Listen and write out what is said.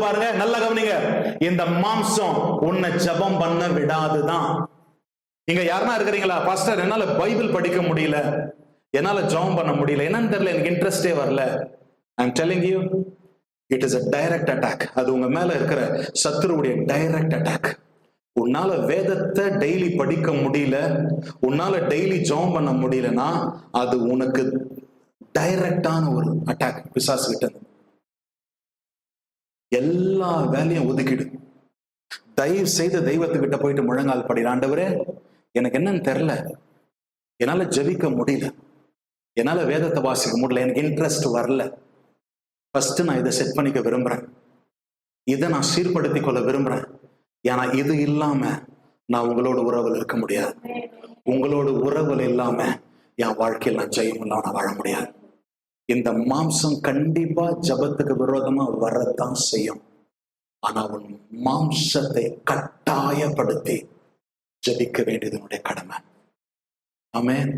பாருங்க, நல்ல கவனிங்க, இந்த மாம்சம் உன்னை ஜெபம் பண்ண விடாதுதான். நீங்க யாருன்னா இருக்கிறீங்களா, பாஸ்டர் என்னால பைபிள் படிக்க முடியல, என்னால ஜெபம் பண்ண முடியல, என்னன்னு தெரியல, எனக்கு இன்ட்ரெஸ்டே வரல. I'm telling you, it is a direct attack. அது உங்க மேல இருக்கிற சத்துருவுடைய டைரக்ட் அட்டாக். உன்னால வேதத்தை டெய்லி படிக்க முடியல, உன்னால டெய்லி ஜெபம் பண்ண முடியலன்னா அது உனக்கு டைரக்டான ஒரு அட்டாக் பிசாசு கிட்ட. எல்லா வேலையும் ஒதுக்கிடு. தயவு செய்து தெய்வத்துக்கிட்ட போயிட்டு முழங்கால் படி, ஆண்டவரே எனக்கு என்னன்னு தெரியல, என்னால ஜெபிக்க முடியல, என்னால வேதத்தை வாசிக்க முடியல, எனக்கு இன்ட்ரெஸ்ட் வரல, ஃபர்ஸ்ட் நான் இதை செட் பண்ணிக்க விரும்புறேன், இதை நான் சீர்படுத்திக் கொள்ள விரும்புறேன். ஏன்னா இது இல்லாம நான் உங்களோட உறவில் இருக்க முடியாது. உங்களோட உறவில் இல்லாம என் வாழ்க்கையில் நான் ஜெயம் இல்லாம வாழ முடியாது. இந்த மாம்சம் கண்டிப்பா ஜபத்துக்கு விரோதமா வரத்தான் செய்யும். ஆனா உன் மாம்சத்தை கட்டாயப்படுத்தி ஜபிக்க வேண்டியது உன்னுடைய கடமை. ஆமென்.